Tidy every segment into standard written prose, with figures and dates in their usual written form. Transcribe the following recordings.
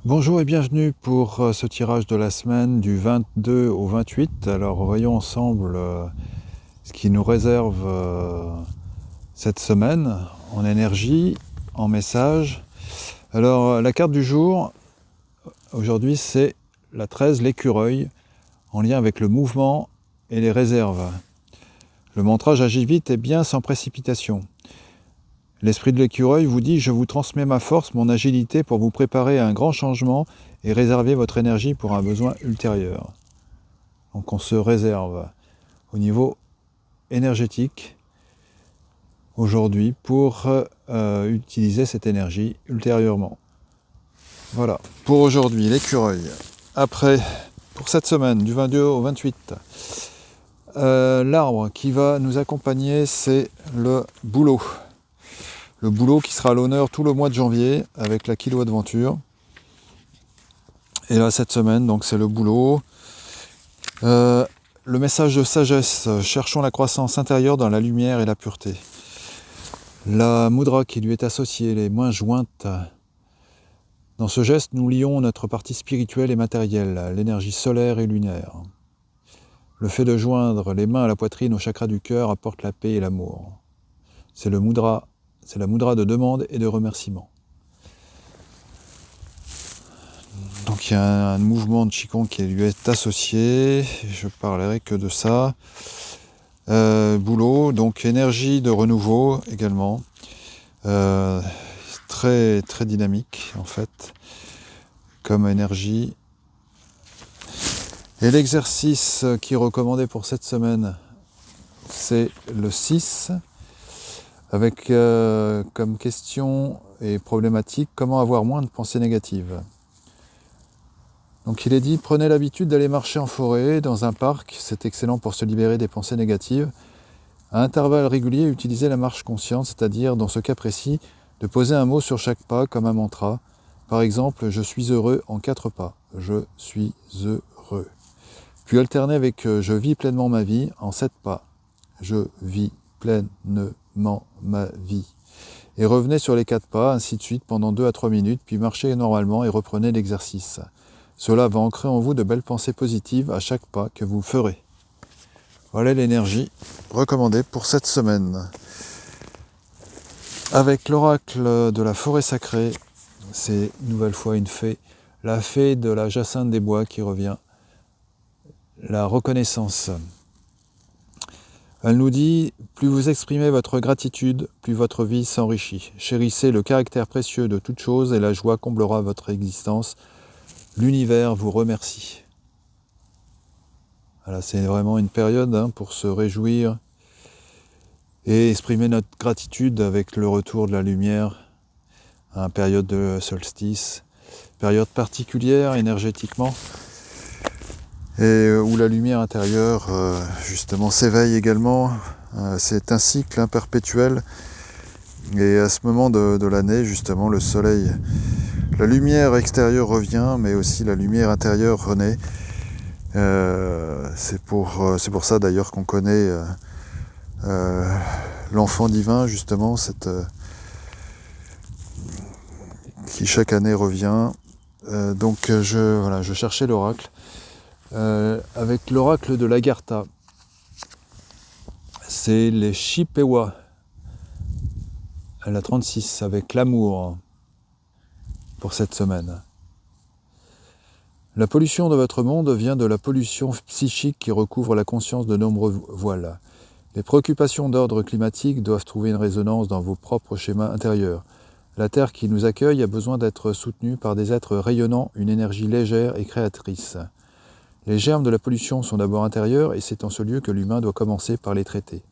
Bonjour et bienvenue pour ce tirage de la semaine du 22 au 28. Alors voyons ensemble ce qui nous réserve cette semaine en énergie, en message. Alors la carte du jour aujourd'hui c'est la 13, l'écureuil, en lien avec le mouvement et les réserves. Le mantra j'agis vite et bien sans précipitation. L'esprit de l'écureuil vous dit « Je vous transmets ma force, mon agilité pour vous préparer à un grand changement et réserver votre énergie pour un besoin ultérieur. » Donc on se réserve au niveau énergétique aujourd'hui pour utiliser cette énergie ultérieurement. Voilà, pour aujourd'hui, l'écureuil. Après, pour cette semaine, du 22 au 28, l'arbre qui va nous accompagner, c'est le bouleau. Le bouleau qui sera à l'honneur tout le mois de janvier avec la Kilo Adventure. Et là, cette semaine, donc c'est le bouleau. Le message de sagesse, cherchons la croissance intérieure dans la lumière et la pureté. La mudra qui lui est associée, les mains jointes. Dans ce geste, nous lions notre partie spirituelle et matérielle, l'énergie solaire et lunaire. Le fait de joindre les mains à la poitrine au chakra du cœur apporte la paix et l'amour. C'est la mudra de demande et de remerciement. Donc il y a un mouvement de Qigong qui lui est associé, je parlerai que de ça. Boulot, donc énergie de renouveau également, très, très dynamique en fait, comme énergie. Et l'exercice qui est recommandé pour cette semaine, c'est le 6, avec comme question et problématique, comment avoir moins de pensées négatives. Donc il est dit, prenez l'habitude d'aller marcher en forêt, dans un parc, c'est excellent pour se libérer des pensées négatives. À intervalles réguliers, utilisez la marche consciente, c'est-à-dire, dans ce cas précis, de poser un mot sur chaque pas comme un mantra. Par exemple, je suis heureux en 4 pas. Je suis heureux. Puis alternez avec je vis pleinement ma vie en 7 pas. Je vis pleinement ma vie. Et revenez sur les 4 pas, ainsi de suite, pendant 2 à 3 minutes, puis marchez normalement et reprenez l'exercice. Cela va ancrer en vous de belles pensées positives à chaque pas que vous ferez. Voilà l'énergie recommandée pour cette semaine. Avec l'oracle de la forêt sacrée, c'est une nouvelle fois une fée, la fée de la jacinthe des bois qui revient, la reconnaissance. Elle nous dit, plus vous exprimez votre gratitude, plus votre vie s'enrichit. Chérissez le caractère précieux de toute chose et la joie comblera votre existence. L'univers vous remercie. Voilà, c'est vraiment une période pour se réjouir et exprimer notre gratitude avec le retour de la lumière à une période de solstice, période particulière énergétiquement, et où la lumière intérieure justement s'éveille également. C'est un cycle perpétuel, et à ce moment de l'année, justement, le soleil, la lumière extérieure revient, mais aussi la lumière intérieure renaît. C'est pour ça d'ailleurs qu'on connaît l'enfant divin, justement, qui chaque année revient. Donc je cherchais l'oracle. Avec l'oracle de l'Agartha, c'est les Chippewa, à la 36, avec l'amour pour cette semaine. La pollution de votre monde vient de la pollution psychique qui recouvre la conscience de nombreux voiles. Les préoccupations d'ordre climatique doivent trouver une résonance dans vos propres schémas intérieurs. La Terre qui nous accueille a besoin d'être soutenue par des êtres rayonnant une énergie légère et créatrice. Les germes de la pollution sont d'abord intérieurs et c'est en ce lieu que l'humain doit commencer par les traiter.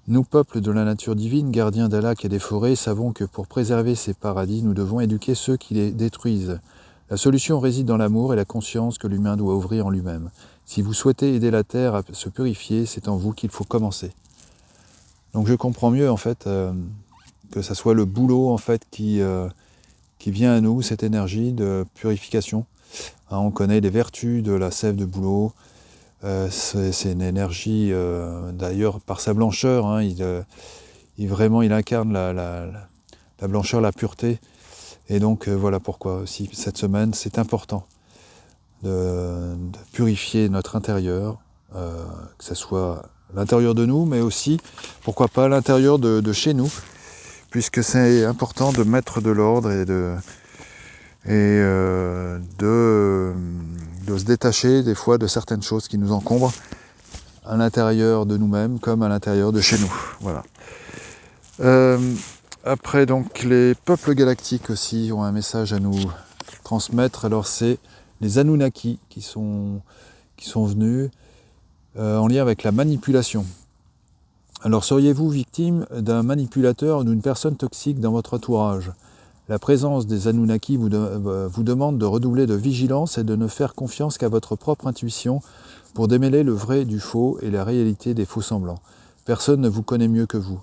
Nous, peuples de la nature divine, gardiens des lacs et des forêts, savons que pour préserver ces paradis, nous devons éduquer ceux qui les détruisent. La solution réside dans l'amour et la conscience que l'humain doit ouvrir en lui-même. Si vous souhaitez aider la Terre à se purifier, c'est en vous qu'il faut commencer. Donc je comprends mieux en fait que ça soit le boulot en fait qui vient à nous, cette énergie de purification. On connaît les vertus de la sève de bouleau. C'est une énergie, d'ailleurs, par sa blancheur, il incarne la blancheur, la pureté. Et donc voilà pourquoi aussi cette semaine c'est important de purifier notre intérieur, que ce soit l'intérieur de nous, mais aussi, pourquoi pas, l'intérieur de chez nous, puisque c'est important de mettre de l'ordre et de se détacher des fois de certaines choses qui nous encombrent à l'intérieur de nous-mêmes comme à l'intérieur de chez nous. Voilà. Après, donc, les peuples galactiques aussi ont un message à nous transmettre. Alors, c'est les Anunnaki qui sont venus en lien avec la manipulation. Alors, seriez-vous victime d'un manipulateur ou d'une personne toxique dans votre entourage ? La présence des Anunnaki vous demande de redoubler de vigilance et de ne faire confiance qu'à votre propre intuition pour démêler le vrai du faux et la réalité des faux-semblants. Personne ne vous connaît mieux que vous.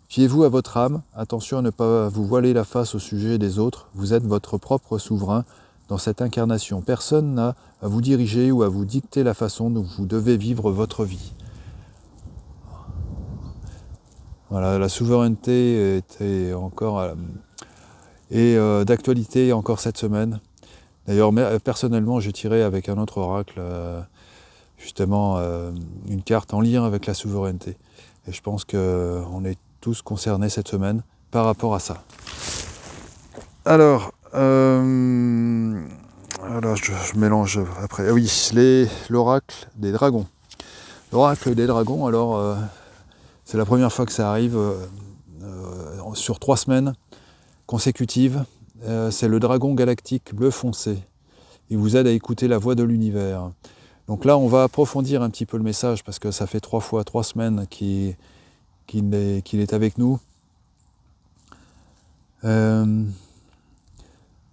Fiez-vous à votre âme, attention à ne pas vous voiler la face au sujet des autres, vous êtes votre propre souverain dans cette incarnation. Personne n'a à vous diriger ou à vous dicter la façon dont vous devez vivre votre vie. Voilà, la souveraineté était encore d'actualité encore cette semaine. D'ailleurs, personnellement, j'ai tiré avec un autre oracle justement une carte en lien avec la souveraineté. Et je pense qu'on est tous concernés cette semaine par rapport à ça. Alors je mélange après. Ah oui, l'oracle des dragons. L'oracle des dragons, alors c'est la première fois que ça arrive sur 3 semaines consécutives. C'est le dragon galactique bleu foncé. Il vous aide à écouter la voix de l'univers. Donc là, on va approfondir un petit peu le message parce que ça fait 3 semaines qu'il est avec nous.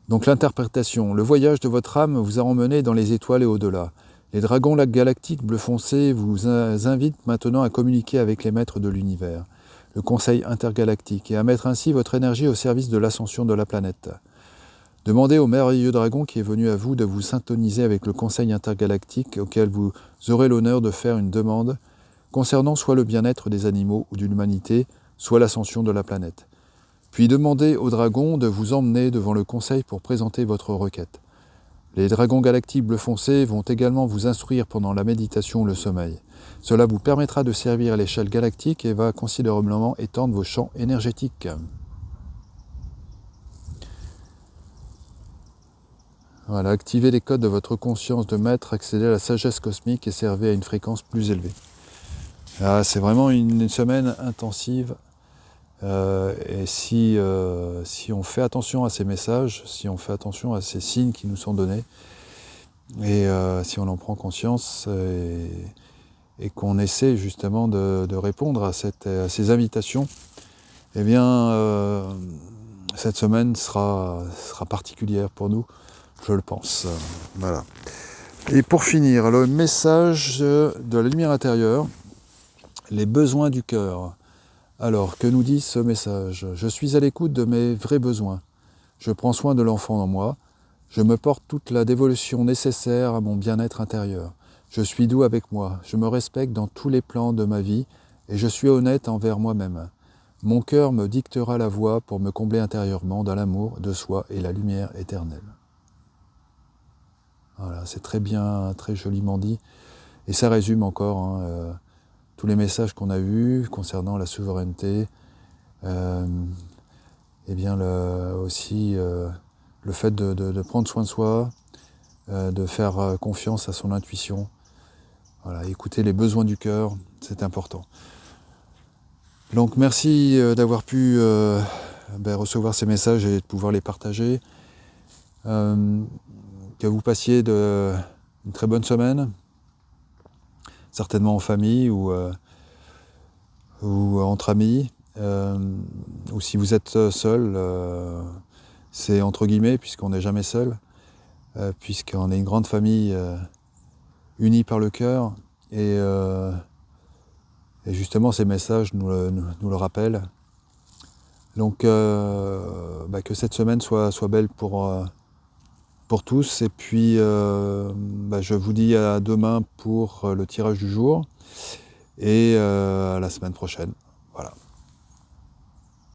Donc l'interprétation. Le voyage de votre âme vous a emmené dans les étoiles et au-delà. Les dragons galactiques bleu foncé vous invitent maintenant à communiquer avec les maîtres de l'univers, le conseil intergalactique, et à mettre ainsi votre énergie au service de l'ascension de la planète. Demandez au merveilleux dragon qui est venu à vous de vous syntoniser avec le conseil intergalactique auquel vous aurez l'honneur de faire une demande concernant soit le bien-être des animaux ou de l'humanité, soit l'ascension de la planète. Puis demandez au dragon de vous emmener devant le conseil pour présenter votre requête. Les dragons galactiques bleu foncé vont également vous instruire pendant la méditation ou le sommeil. Cela vous permettra de servir à l'échelle galactique et va considérablement étendre vos champs énergétiques. Voilà, activez les codes de votre conscience de maître, accédez à la sagesse cosmique et servez à une fréquence plus élevée. C'est vraiment une semaine intensive. Et si on fait attention à ces messages, si on fait attention à ces signes qui nous sont donnés, et si on en prend conscience et qu'on essaie justement de répondre à ces invitations, eh bien cette semaine sera particulière pour nous, je le pense. Voilà. Et pour finir, le message de la lumière intérieure, les besoins du cœur. Alors, que nous dit ce message ? Je suis à l'écoute de mes vrais besoins. Je prends soin de l'enfant en moi. Je me porte toute la dévolution nécessaire à mon bien-être intérieur. Je suis doux avec moi. Je me respecte dans tous les plans de ma vie et je suis honnête envers moi-même. Mon cœur me dictera la voie pour me combler intérieurement dans l'amour de soi et la lumière éternelle. Voilà, c'est très bien, très joliment dit. Et ça résume encore tous les messages qu'on a eus concernant la souveraineté, et bien aussi le fait de prendre soin de soi, de faire confiance à son intuition. Voilà, écouter les besoins du cœur, c'est important. Donc merci d'avoir pu recevoir ces messages et de pouvoir les partager. Que vous passiez une très bonne semaine, certainement en famille ou entre amis, ou si vous êtes seul, c'est entre guillemets puisqu'on n'est jamais seul, puisqu'on est une grande famille unie par le cœur, et justement ces messages nous le rappellent. Donc que cette semaine soit belle pour tous, et puis je vous dis à demain pour le tirage du jour, et à la semaine prochaine. Voilà.